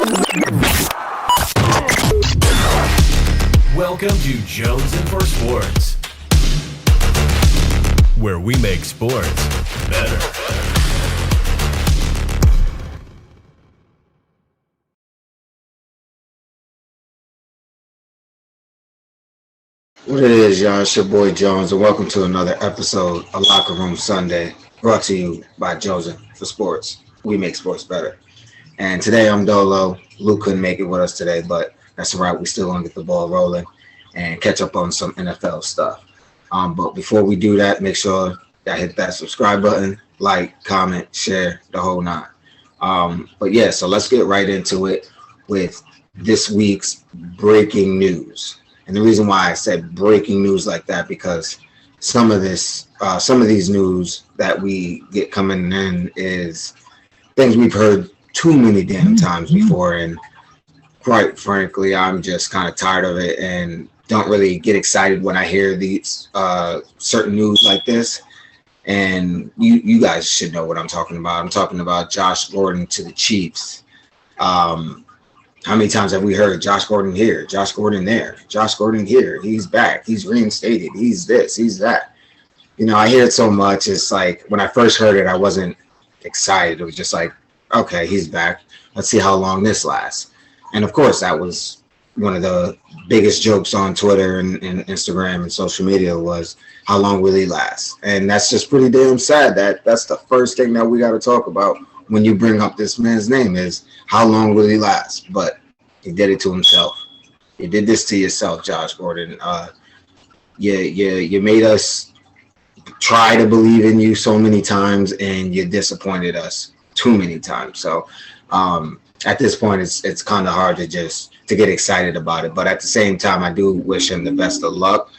Welcome to Jonesing for Sports, where we make sports better. What it is, y'all? It's your boy Jones, and welcome to another episode of Locker Room Sunday, brought to you by Jonesing for Sports. We make sports better. And today I'm Dolo. Luke couldn't make it with us today, but that's all right. We still gonna get the ball rolling and catch up on some NFL stuff. But before we do that, make sure that hit that subscribe button, like, comment, share, the whole nine. So let's get right into it with this week's breaking news. And the reason why I said breaking news like that, because some of these news that we get coming in is things we've heard too many damn times before, and quite frankly, I'm just kind of tired of it and don't really get excited when I hear these certain news like this. And you guys should know what I'm talking about. I'm talking about Josh Gordon to the Chiefs. How many times have we heard Josh Gordon here, Josh Gordon there, Josh Gordon here? He's back. He's reinstated. He's this. He's that. You know, I hear it so much. It's like when I first heard it, I wasn't excited. It was just like, okay, he's back. Let's see how long this lasts. And of course, that was one of the biggest jokes on Twitter and Instagram and social media was, how long will he last? And that's just pretty damn sad. That's the first thing that we got to talk about when you bring up this man's name is, how long will he last? But he did it to himself. You did this to yourself, Josh Gordon. You made us try to believe in you so many times, and you disappointed us too many times. So at this point, it's kind of hard to get excited about it. But at the same time, I do wish him the best of luck.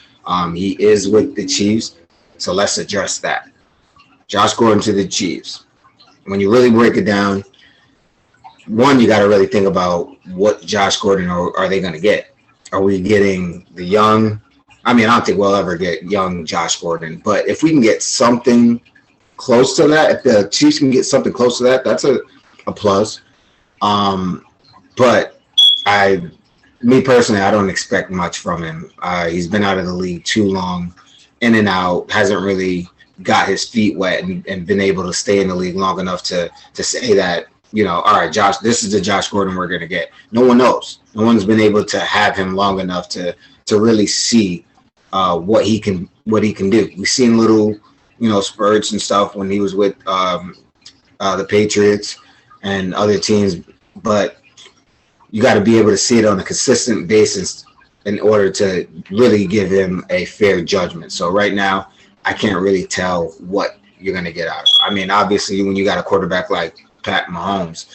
He is with the Chiefs, so let's address that. Josh Gordon to the Chiefs. When you really break it down, one, you got to really think about what Josh Gordon are they going to get. Are we getting the young? I mean, I don't think we'll ever get young Josh Gordon, but if we can get something close to that, if the Chiefs can get something close to that, that's a plus. But me personally, I don't expect much from him. He's been out of the league too long, in and out, hasn't really got his feet wet and been able to stay in the league long enough to say that, you know, all right, Josh, this is the Josh Gordon we're going to get. No one knows. No one's been able to have him long enough to really see what he can do. We've seen little, spurts and stuff when he was with the Patriots and other teams, but you got to be able to see it on a consistent basis in order to really give him a fair judgment. So right now, I can't really tell what you're going to get out of it. I mean, obviously, when you got a quarterback like Pat Mahomes,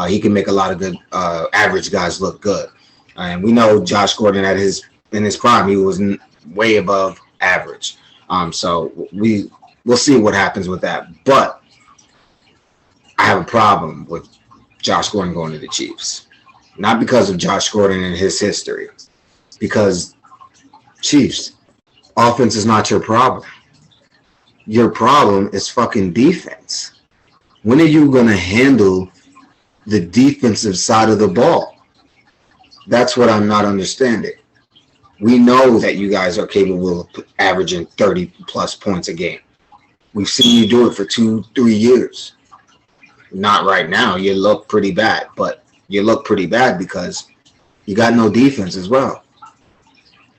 he can make a lot of good average guys look good. And we know Josh Gordon in his prime, he was way above average. So we'll see what happens with that. But I have a problem with Josh Gordon going to the Chiefs. Not because of Josh Gordon and his history. Because Chiefs, offense is not your problem. Your problem is fucking defense. When are you going to handle the defensive side of the ball? That's what I'm not understanding. We know that you guys are capable of averaging 30-plus points a game. We've seen you do it for 2-3 years. Not right now. You look pretty bad, but you look pretty bad because you got no defense as well.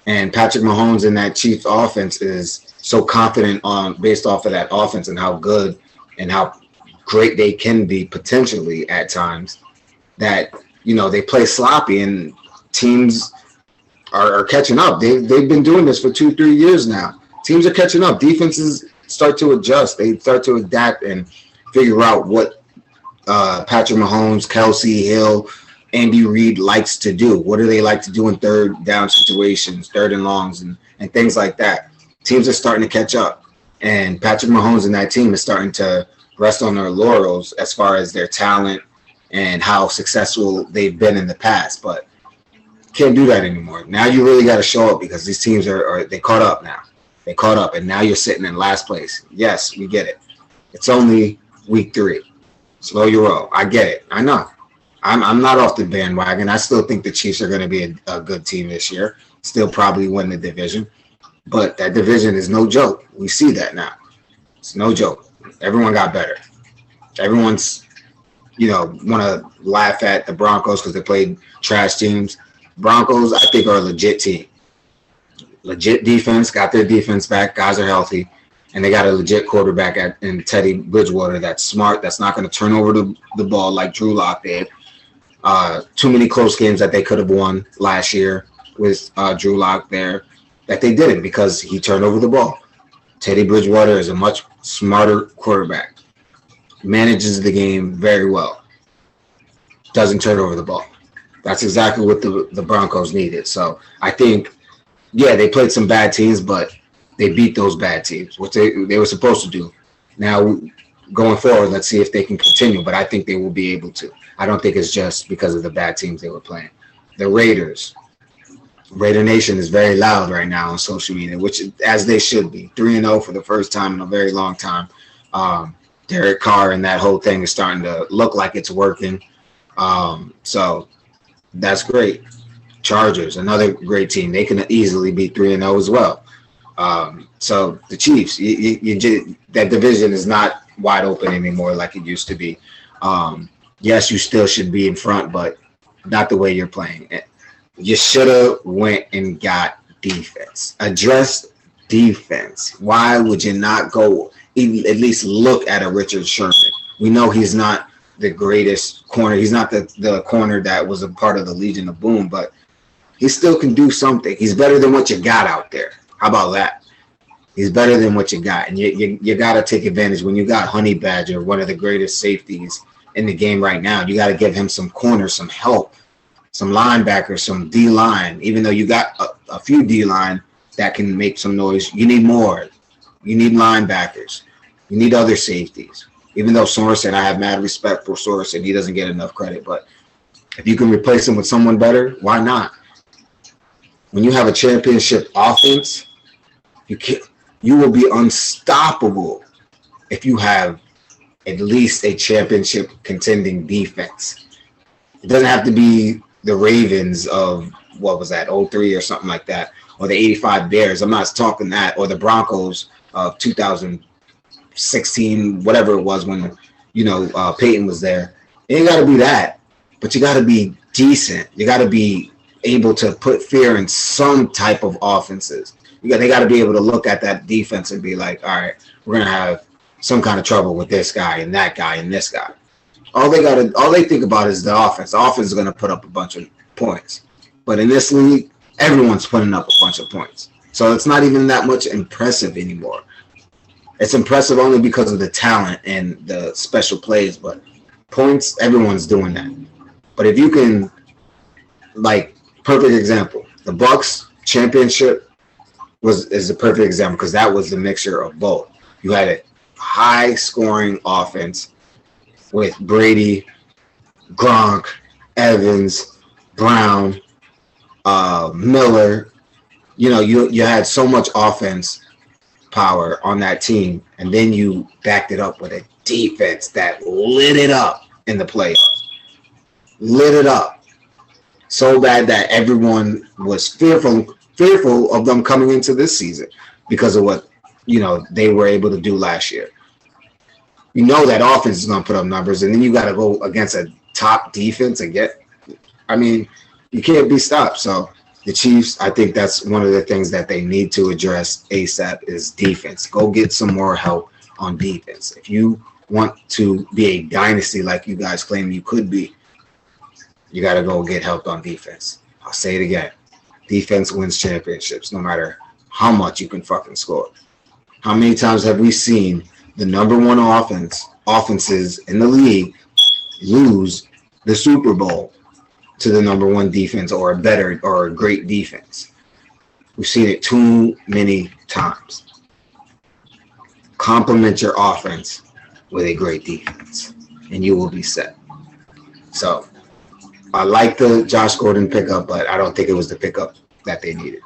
And Patrick Mahomes in that Chiefs offense is so confident based off of that offense and how good and how great they can be potentially at times that, they play sloppy and teams are catching up. They've been doing this for 2-3 years now. Teams are catching up. Defenses start to adjust. They start to adapt and figure out what Patrick Mahomes, Kelsey, Hill, Andy Reid likes to do. What do they like to do in third down situations, third and longs, and things like that? Teams are starting to catch up. And Patrick Mahomes and that team is starting to rest on their laurels as far as their talent and how successful they've been in the past. But can't do that anymore. Now you really got to show up because these teams they caught up now. They caught up, and now you're sitting in last place. Yes, we get it. It's only week 3. Slow your roll. I get it. I know. I'm not off the bandwagon. I still think the Chiefs are going to be a good team this year. Still probably win the division. But that division is no joke. We see that now. It's no joke. Everyone got better. Everyone's, want to laugh at the Broncos because they played trash teams. Broncos, I think, are a legit team. Legit defense, got their defense back. Guys are healthy. And they got a legit quarterback in Teddy Bridgewater that's smart, that's not going to turn over the ball like Drew Lock did. Too many close games that they could have won last year with Drew Lock there that they didn't because he turned over the ball. Teddy Bridgewater is a much smarter quarterback. Manages the game very well. Doesn't turn over the ball. That's exactly what the Broncos needed. So I think, they played some bad teams, but they beat those bad teams, which they were supposed to do. Now, going forward, let's see if they can continue, but I think they will be able to. I don't think it's just because of the bad teams they were playing. The Raiders. Raider Nation is very loud right now on social media, which, as they should be. 3-0 for the first time in a very long time. Derek Carr and that whole thing is starting to look like it's working. So that's great. Chargers, another great team. They can easily beat 3-0 as well. So the Chiefs, that division is not wide open anymore like it used to be. Yes, you still should be in front, but not the way you're playing. You should have went and got defense. Address defense. Why would you not go even at least look at a Richard Sherman? We know he's not the greatest corner. He's not the corner that was a part of the Legion of Boom, but he still can do something. He's better than what you got out there. How about that? He's better than what you got. And you got to take advantage. When you got Honey Badger, one of the greatest safeties in the game right now, you got to give him some corners, some help, some linebackers, some D-line. Even though you got a few D-line that can make some noise, you need more. You need linebackers. You need other safeties. Even though Sorensen, I have mad respect for Sorensen, he doesn't get enough credit. But if you can replace him with someone better, why not? When you have a championship offense, you will be unstoppable if you have at least a championship contending defense. It doesn't have to be the Ravens of, what was that, 03 or something like that, or the 85 Bears. I'm not talking that, or the Broncos of 2016, whatever it was when, Peyton was there. It ain't got to be that, but you got to be decent. You got to be able to put fear in some type of offenses. They got to be able to look at that defense and be like, all right, we're going to have some kind of trouble with this guy and that guy and this guy. All they think about is the offense. The offense is going to put up a bunch of points. But in this league, everyone's putting up a bunch of points. So it's not even that much impressive anymore. It's impressive only because of the talent and the special plays, but points, everyone's doing that. But if you can, perfect example, the Bucks championship is a perfect example because that was the mixture of both. You had a high-scoring offense with Brady, Gronk, Evans, Brown, Miller. You had so much offense power on that team, and then you backed it up with a defense that lit it up in the playoffs. Lit it up so bad that everyone was fearful of them coming into this season because of what they were able to do last year. You know that offense is going to put up numbers, and then you got to go against a top defense and you can't be stopped. So the Chiefs, I think that's one of the things that they need to address ASAP is defense. Go get some more help on defense. If you want to be a dynasty like you guys claim you could be, you got to go get help on defense. I'll say it again. Defense wins championships no matter how much you can fucking score. How many times have we seen the number one offenses in the league lose the Super Bowl to the number one defense or a great defense? We've seen it too many times. Complement your offense with a great defense, and you will be set. So I like the Josh Gordon pickup, but I don't think it was the pickup that they needed.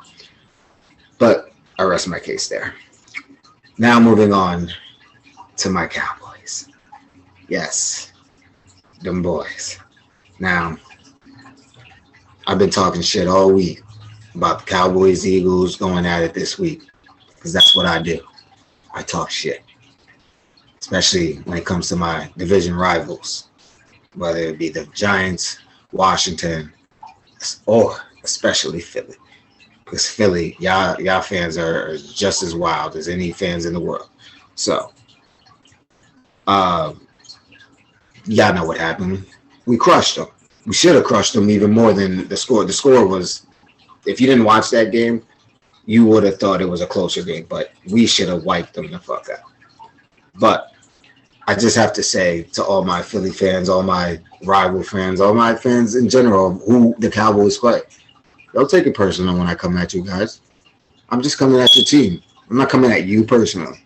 But I rest my case there. Now moving on to my Cowboys. Yes, them boys. Now, I've been talking shit all week about the Cowboys, Eagles going at it this week because that's what I do. I talk shit, especially when it comes to my division rivals, whether it be the Giants, Washington, or especially Philly. Because Philly, y'all fans are just as wild as any fans in the world. So, uh, y'all know what happened. We crushed them. We should have crushed them even more than the score. The score was, if you didn't watch that game, you would have thought it was a closer game, but we should have wiped them the fuck out. But I just have to say to all my Philly fans, all my rival fans, all my fans in general, who the Cowboys play, don't take it personal when I come at you guys. I'm just coming at your team. I'm not coming at you personally.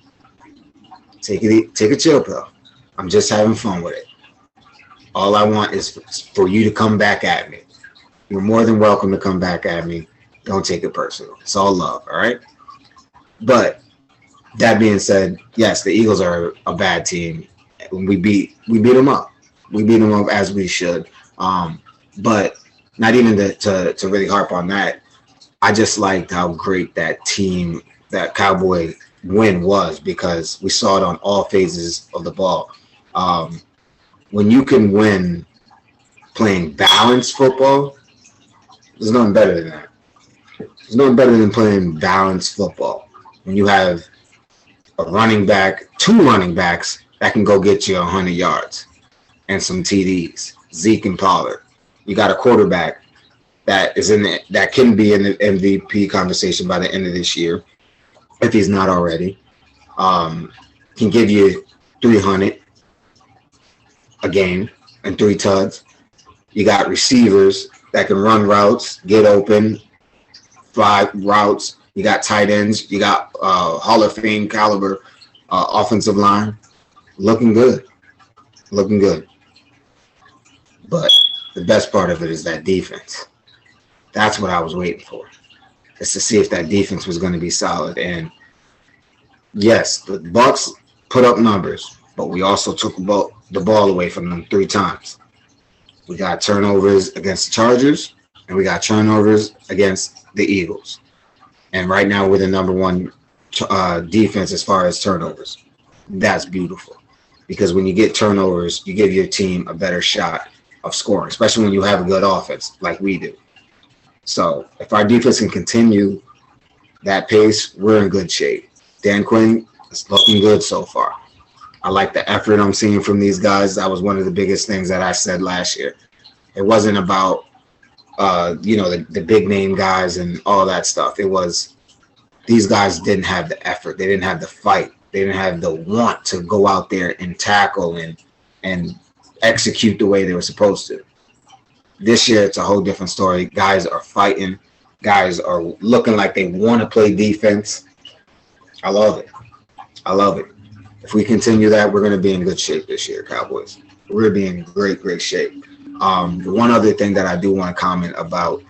Take a chill pill. I'm just having fun with it. All I want is for you to come back at me. You're more than welcome to come back at me. Don't take it personal. It's all love, all right? But that being said, yes, the Eagles are a bad team. We beat them up. We beat them up as we should. But not even to really harp on that. I just liked how great that team, that Cowboy win was, because we saw it on all phases of the ball. When you can win playing balanced football, there's nothing better than that. There's nothing better than playing balanced football. When you have a running back, two running backs that can go get you 100 yards and some TDs, Zeke and Pollard. You got a quarterback that can be in the MVP conversation by the end of this year, if he's not already. Can give you 300 a game and 3 tugs. You got receivers that can run routes, get open, fly routes. You got tight ends. You got Hall of Fame caliber offensive line. Looking good. But the best part of it is that defense. That's what I was waiting for. Is to see if that defense was going to be solid. And yes, the Bucs put up numbers, but we also took the ball away from them 3 times. We got turnovers against the Chargers, and we got turnovers against the Eagles. And right now we're the number 1 defense as far as turnovers. That's beautiful. Because when you get turnovers, you give your team a better shot of scoring, especially when you have a good offense like we do. So if our defense can continue that pace, we're in good shape. Dan Quinn is looking good so far. I like the effort I'm seeing from these guys. That was one of the biggest things that I said last year. It wasn't about, the big name guys and all that stuff. It was these guys didn't have the effort. They didn't have the fight. They didn't have the want to go out there and tackle and execute the way they were supposed to. This year, it's a whole different story. Guys are fighting. Guys are looking like they want to play defense. I love it. If we continue that, we're going to be in good shape this year, Cowboys. We're going to be in great shape. One other thing that I do want to comment about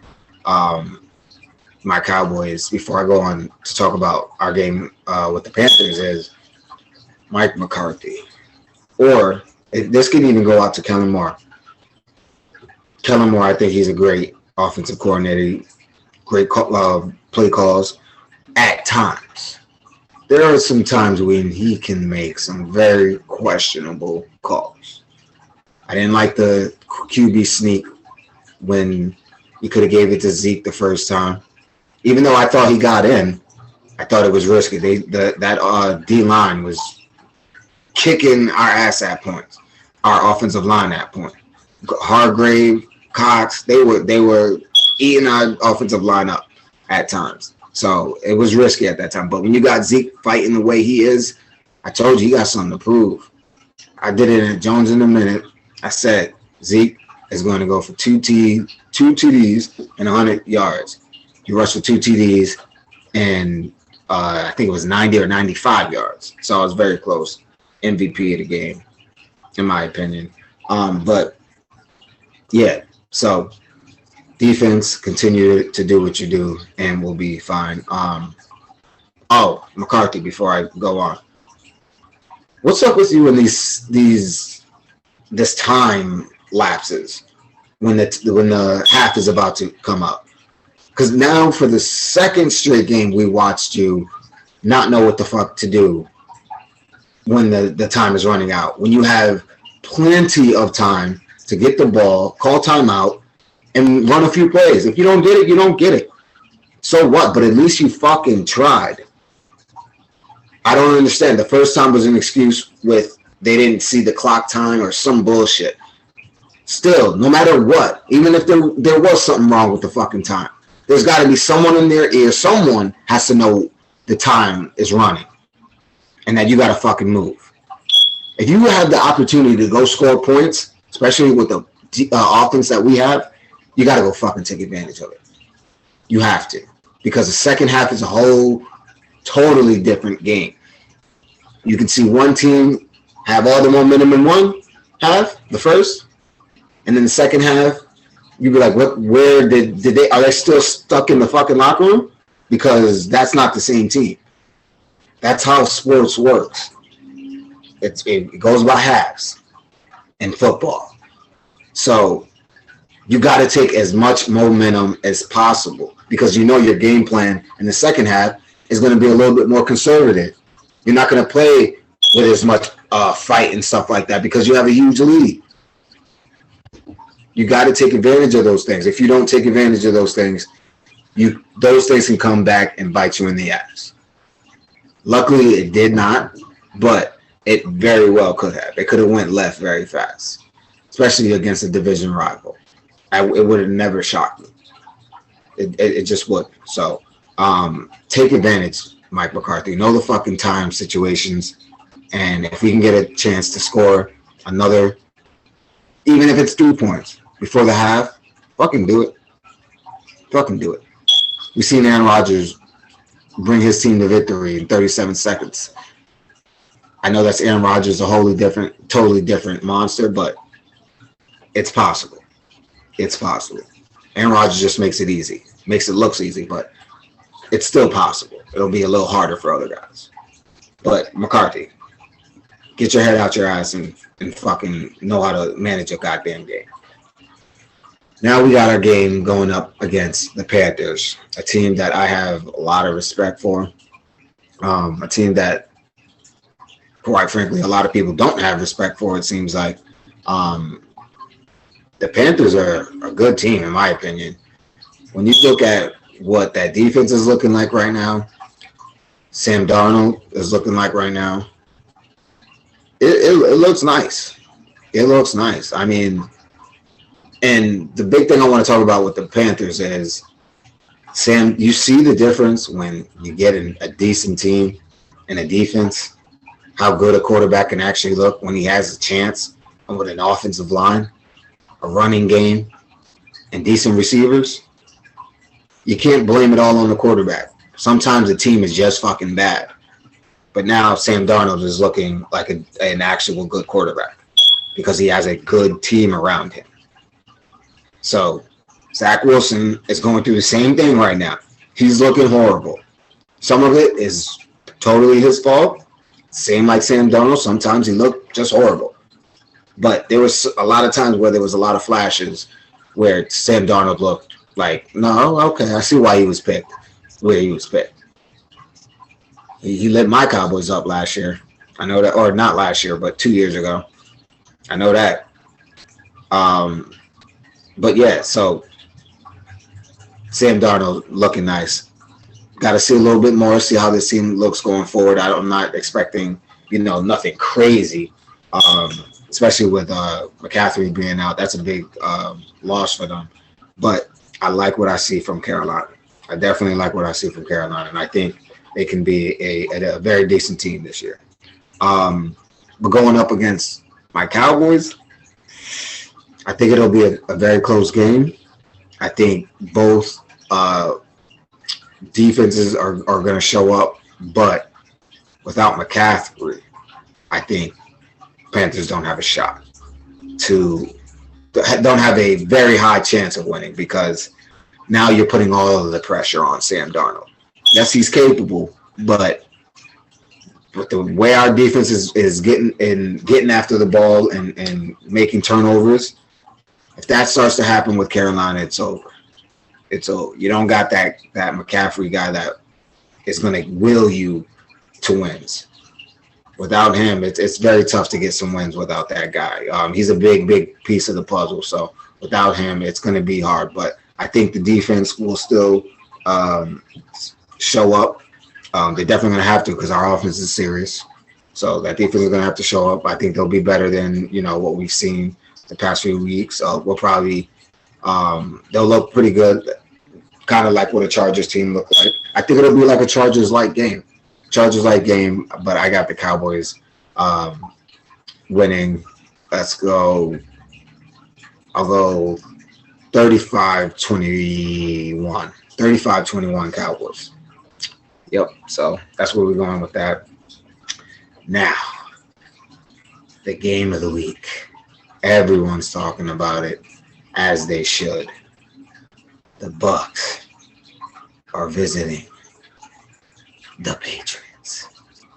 my Cowboys before I go on to talk about our game with the Panthers is Mike McCarthy. Or this could even go out to Kellen Moore. Kellen Moore, I think he's a great offensive coordinator, great play calls at times. There are some times when he can make some very questionable calls. I didn't like the QB sneak when he could have gave it to Zeke the first time. Even though I thought he got in, I thought it was risky. That D-line was kicking our ass at points, our offensive line at point. Hargrave, Cox, they were eating our offensive line up at times. So it was risky at that time. But when you got Zeke fighting the way he is, I told you he got something to prove. I did it at Jones in a minute. I said Zeke is going to go for 2 TDs and 100 yards. He rushed for 2 TDs and I think it was 90 or 95 yards. So I was very close. MVP of the game, in my opinion. But yeah, so defense, continue to do what you do, and we'll be fine. McCarthy, before I go on, what's up with you in this time lapses? when the half is about to come up. Because now for the second straight game, we watched you not know what the fuck to do when the time is running out. When you have plenty of time to get the ball, call timeout, and run a few plays. If you don't get it, you don't get it. So what? But at least you fucking tried. I don't understand. The first time was an excuse with they didn't see the clock time or some bullshit. Still, no matter what, even if there was something wrong with the fucking time, there's got to be someone in their ear. Someone has to know the time is running and that you got to fucking move. If you have the opportunity to go score points, especially with the offense that we have, you got to go fucking take advantage of it. You have to. Because the second half is a whole totally different game. You can see one team have all the momentum in one half, the first, and then the second half, you'd be like, "What? Where did they? Are they still stuck in the fucking locker room?" Because that's not the same team. That's how sports works. It goes by halves in football. So you got to take as much momentum as possible because you know your game plan in the second half is going to be a little bit more conservative. You're not going to play with as much fight and stuff like that because you have a huge lead. You got to take advantage of those things. If you don't take advantage of those things can come back and bite you in the ass. Luckily, it did not, but it very well could have. It could have went left very fast, especially against a division rival. It would have never shocked me. It just would. So take advantage, Mike McCarthy. Know the fucking time situations. And if we can get a chance to score another, even if it's 3 points before the half, fucking do it. Fucking do it. We've seen Aaron Rodgers bring his team to victory in 37 seconds. I know that's Aaron Rodgers, a totally different monster, but it's possible. It's possible. Aaron Rodgers just makes it easy. Makes it look easy, but it's still possible. It'll be a little harder for other guys. But McCarthy, get your head out your ass and fucking know how to manage a goddamn game. Now we got our game going up against the Panthers, a team that I have a lot of respect for, a team that, quite frankly, a lot of people don't have respect for, it seems like. The Panthers are a good team, in my opinion. When you look at what that defense is looking like right now, Sam Darnold is looking like right now, it looks nice. It looks nice. I mean, and the big thing I want to talk about with the Panthers is, Sam, you see the difference when you get a decent team and a defense, how good a quarterback can actually look when he has a chance, and with an offensive line, a running game, and decent receivers. You can't blame it all on the quarterback. Sometimes the team is just fucking bad. But now Sam Darnold is looking like an actual good quarterback because he has a good team around him. So Zach Wilson is going through the same thing right now. He's looking horrible. Some of it is totally his fault. Same like Sam Darnold. Sometimes he looked just horrible. But there was a lot of times where there was a lot of flashes where Sam Darnold looked like, no, okay, I see why he was picked, where he was picked. He lit my Cowboys up last year. I know that, or not last year, but 2 years ago. I know that. But yeah, so Sam Darnold looking nice. Got to see a little bit more, see how this team looks going forward. I'm not expecting, nothing crazy, especially with McCaffrey being out. That's a big loss for them. But I like what I see from Carolina. I definitely like what I see from Carolina, and I think they can be a very decent team this year. But going up against my Cowboys, I think it'll be a very close game. I think both defenses are going to show up, but without McCaffrey, I think Panthers don't have a shot don't have a very high chance of winning because now you're putting all of the pressure on Sam Darnold. Yes, he's capable, but with the way our defense is getting after the ball and making turnovers, If that starts to happen with Carolina, it's over. It's over. You don't got that McCaffrey guy that is going to will you to wins. Without him, it's very tough to get some wins without that guy. He's a big piece of the puzzle. So without him, it's going to be hard. But I think the defense will still show up. They're definitely going to have to because our offense is serious. So that defense is going to have to show up. I think they'll be better than what we've seen the past few weeks. We'll probably they'll look pretty good, kind of like what a Chargers team looked like. I think it'll be like a Chargers-like game. But I got the Cowboys winning. Let's go. I'll go 35-21. 35-21 Cowboys. Yep. So that's where we're going with that. Now, the game of the week. Everyone's talking about it, as they should. The Bucs are visiting the Patriots.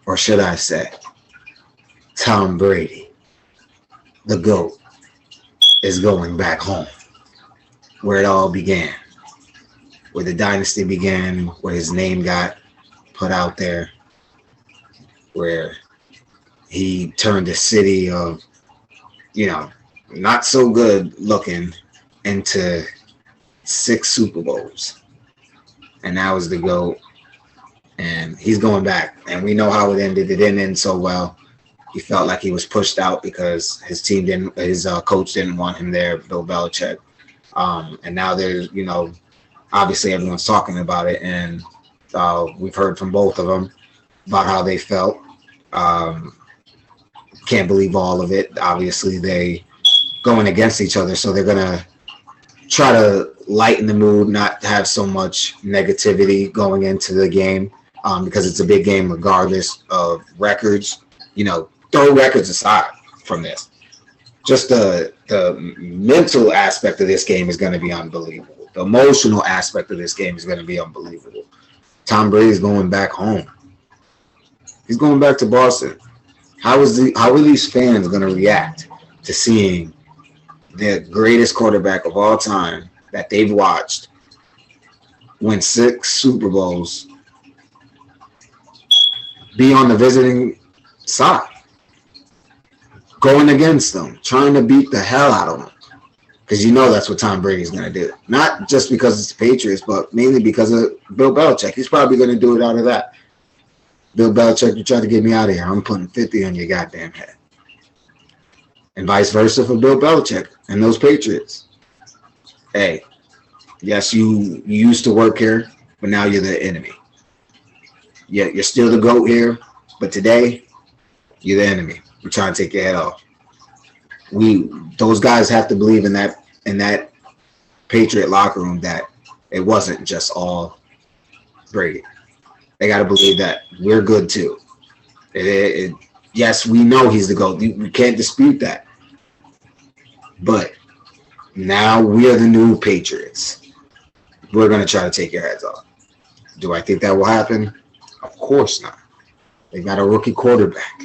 Or should I say, Tom Brady, the GOAT, is going back home, where it all began, where the dynasty began, where his name got put out there, where he turned a city of, not so good looking into 6 Super Bowls. And that was the GOAT. And he's going back. And we know how it ended. It didn't end so well. He felt like he was pushed out because his coach didn't want him there, Bill Belichick. And now there's, obviously everyone's talking about it. And we've heard from both of them about how they felt. Can't believe all of it. Obviously, they going against each other, so they're going to try to lighten the mood, not have so much negativity going into the game because it's a big game regardless of records. Throw records aside from this. Just the mental aspect of this game is going to be unbelievable. The emotional aspect of this game is going to be unbelievable. Tom Brady's going back home. He's going back to Boston. How are these fans going to react to seeing the greatest quarterback of all time that they've watched win 6 Super Bowls be on the visiting side, going against them, trying to beat the hell out of them? Because that's what Tom Brady's going to do. Not just because it's the Patriots, but mainly because of Bill Belichick. He's probably going to do it out of that. Bill Belichick, you tried to get me out of here. I'm putting 50 on your goddamn head. And vice versa for Bill Belichick and those Patriots. Hey, yes, you used to work here, but now you're the enemy. Yeah, you're still the GOAT here, but today you're the enemy. We're trying to take your head off. Those guys have to believe in that Patriot locker room that it wasn't just all Brady. They got to believe that we're good too. Yes, we know he's the GOAT. We can't dispute that. But now we are the new Patriots. We're going to try to take your heads off. Do I think that will happen? Of course not. They got a rookie quarterback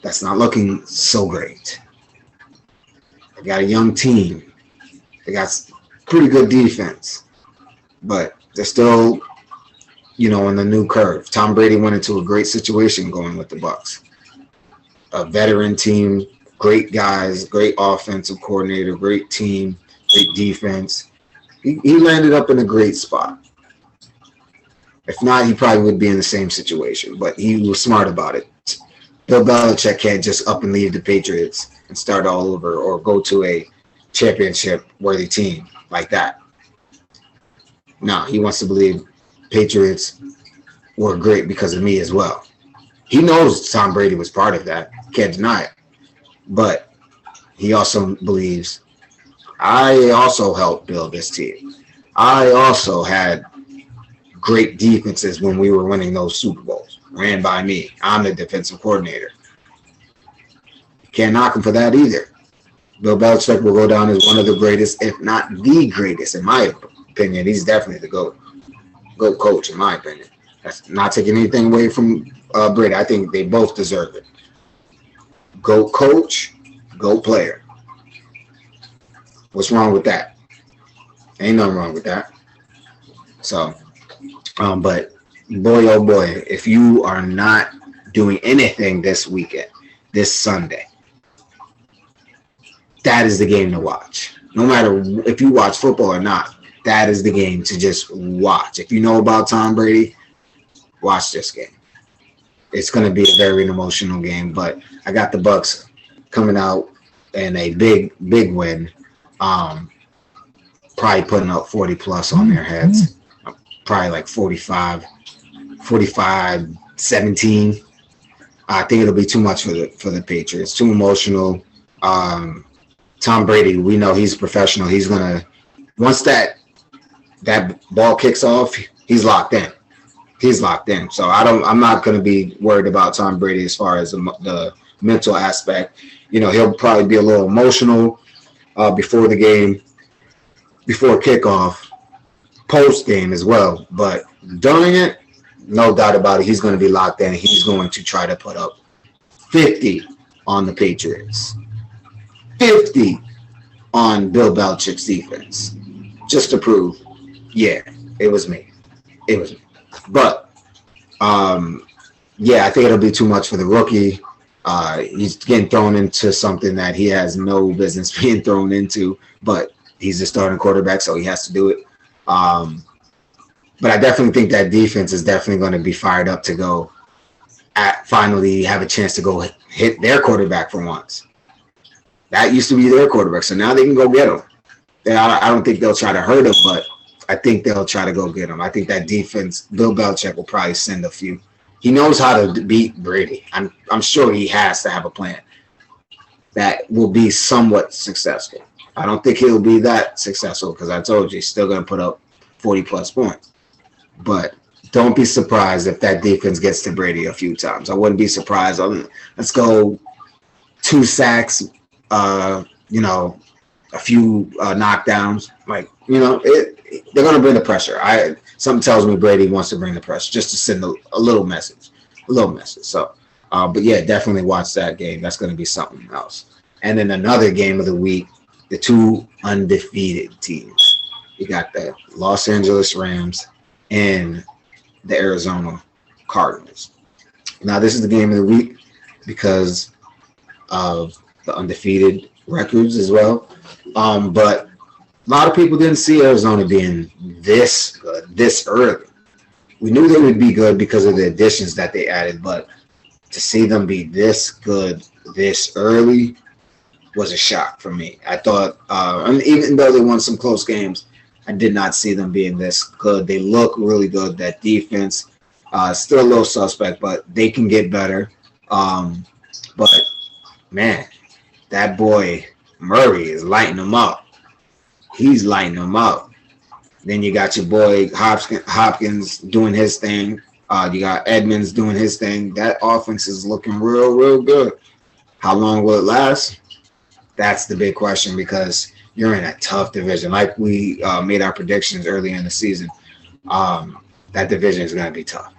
that's not looking so great. They got a young team. They got pretty good defense. But they're still, on the new curve. Tom Brady went into a great situation going with the Bucs. A veteran team, great guys, great offensive coordinator, great team, great defense. He landed up in a great spot. If not, he probably would be in the same situation, but he was smart about it. Bill Belichick can't just up and leave the Patriots and start all over or go to a championship-worthy team like that. No, he wants to believe Patriots were great because of me as well. He knows Tom Brady was part of that. Can't deny it. But he also believes, I also helped build this team. I also had great defenses when we were winning those Super Bowls. Ran by me. I'm the defensive coordinator. Can't knock him for that either. Bill Belichick will go down as one of the greatest, if not the greatest, in my opinion. He's definitely the GOAT coach, in my opinion. That's not taking anything away from Brady. I think they both deserve it. GOAT coach, GOAT player. What's wrong with that? Ain't nothing wrong with that. So, but boy, oh boy, if you are not doing anything this weekend, this Sunday, that is the game to watch. No matter if you watch football or not, that is the game to just watch. If you know about Tom Brady, watch this game. It's going to be a very emotional game, but I got the Bucks coming out in a big win. Probably putting up 40 plus on their heads. Probably like 45, 17. I think it'll be too much for the Patriots. Too emotional. Tom Brady, we know he's professional. He's gonna once that ball kicks off, he's locked in. He's locked in. So I'm not gonna be worried about Tom Brady as far as the mental aspect. He'll probably be a little emotional before the game, before kickoff, post game as well. But during it, no doubt about it, he's going to be locked in. He's going to try to put up 50 on the Patriots, 50 on Bill Belichick's defense, just to prove, yeah, it was me. It was me. But, yeah, I think it'll be too much for the rookie. He's getting thrown into something that he has no business being thrown into, but he's the starting quarterback, so he has to do it. But I definitely think that defense is definitely going to be fired up to go finally have a chance to go hit their quarterback for once. That used to be their quarterback, so now they can go get him. I don't think they'll try to hurt him, but I think they'll try to go get him. I think that defense, Bill Belichick will probably send a few. He knows how to beat Brady. I'm sure he has to have a plan that will be somewhat successful. I don't think he'll be that successful because I told you he's still going to put up 40-plus points. But don't be surprised if that defense gets to Brady a few times. I wouldn't be surprised. Let's go 2 sacks, a few knockdowns. They're going to bring the pressure. Something tells me Brady wants to bring the pressure just to send a little message. So, but yeah, definitely watch that game. That's going to be something else. And then another game of the week, the 2 undefeated teams. You got the Los Angeles Rams and the Arizona Cardinals. Now, this is the game of the week because of the undefeated records as well. But a lot of people didn't see Arizona being this good, this early. We knew they would be good because of the additions that they added, but to see them be this good this early was a shock for me. I thought, even though they won some close games, I did not see them being this good. They look really good. That defense, still a little suspect, but they can get better. But, man, that boy Murray is lighting them up. He's lighting them up. Then you got your boy Hopkins doing his thing. You got Edmonds doing his thing. That offense is looking real, real good. How long will it last? That's the big question because you're in a tough division. Like we made our predictions early in the season, that division is going to be tough.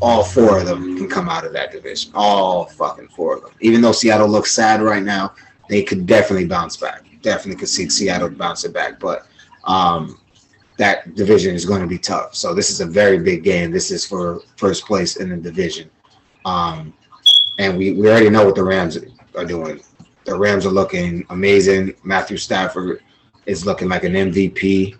All 4 of them can come out of that division. All fucking 4 of them. Even though Seattle looks sad right now, they could definitely bounce back. Definitely could see Seattle bouncing back. But that division is going to be tough. So this is a very big game. This is for first place in the division. And we already know what the Rams are doing. The Rams are looking amazing. Matthew Stafford is looking like an MVP.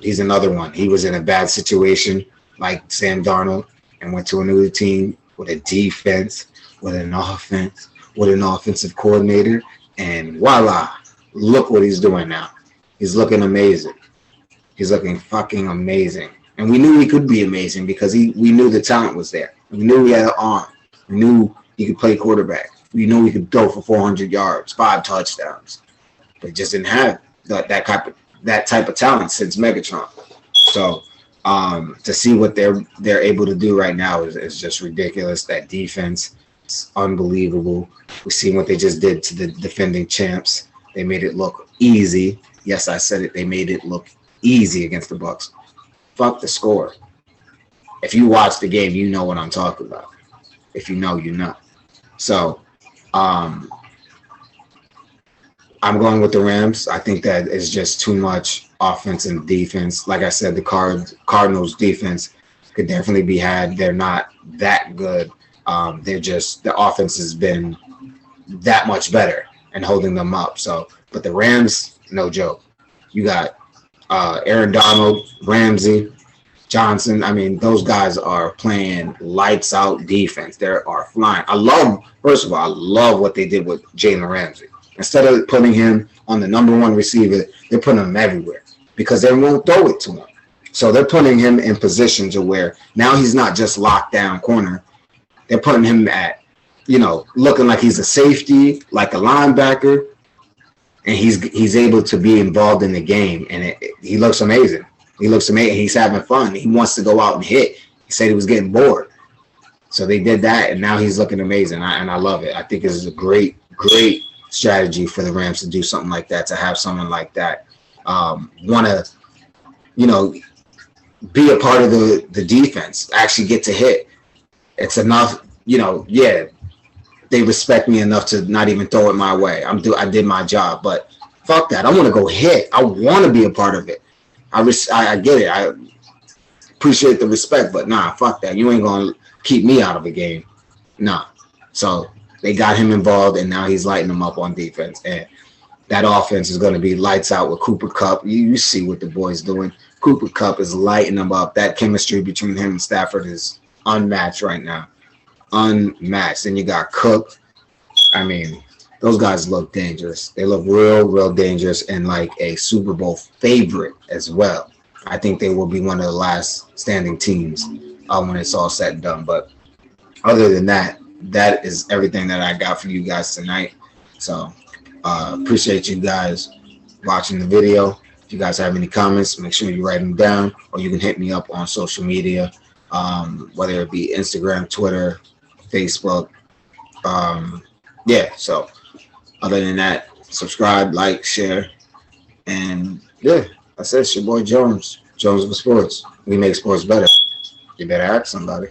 He's another one. He was in a bad situation like Sam Darnold and went to a new team with a defense, with an offense, with an offensive coordinator. And voila, look what he's doing now. He's looking amazing. He's looking fucking amazing. And we knew he could be amazing because we knew the talent was there. We knew he had an arm. We knew he could play quarterback. We knew he could throw for 400 yards, 5 touchdowns. But he just didn't have that type of talent since Megatron. So to see what they're able to do right now is just ridiculous. That defense is unbelievable. We see what they just did to the defending champs. They made it look easy. Yes, I said it. They made it look easy against the Bucs. Fuck the score. If you watch the game, you know what I'm talking about. If you know, you know. So, I'm I'm going with the Rams. I think that is just too much offense and defense. Like I said, the Cardinals defense could definitely be had. They're not that good. They're just the offense has been that much better and holding them up. So, but the Rams, no joke. You got Aaron Donald, Ramsey, Johnson. I mean, those guys are playing lights out defense. They are flying. First of all, I love what they did with Jalen Ramsey. Instead of putting him on the number one receiver, they're putting him everywhere because they won't throw it to him. So they're putting him in position to where now he's not just locked down corner. They're putting him at, looking like he's a safety, like a linebacker, and he's able to be involved in the game, and he looks amazing. He looks amazing. He's having fun. He wants to go out and hit. He said he was getting bored. So they did that, and now he's looking amazing, and I love it. I think it's a great, great strategy for the Rams to do something like that, to have someone like that want to, be a part of the defense, actually get to hit. It's enough, they respect me enough to not even throw it my way. I did my job, but fuck that. I want to go hit. I want to be a part of it. I get it. I appreciate the respect, but nah, fuck that. You ain't going to keep me out of a game. Nah. So they got him involved, and now he's lighting them up on defense. And that offense is going to be lights out with Cooper Kupp. You see what the boy's doing. Cooper Kupp is lighting them up. That chemistry between him and Stafford is unmatched right now. Unmatched. And you got Cook. I mean, those guys look dangerous. They look real, real dangerous, and like a Super Bowl favorite as well. I think they will be one of the last standing teams when it's all said and done. But other than that, that is everything that I got for you guys tonight. So appreciate you guys watching the video. If you guys have any comments, make sure you write them down, or you can hit me up on social media, whether it be Instagram, Twitter, Facebook. So other than that, subscribe, like, share, and yeah, that's it. It's your boy Jones with Sports. We make sports better. You better ask somebody.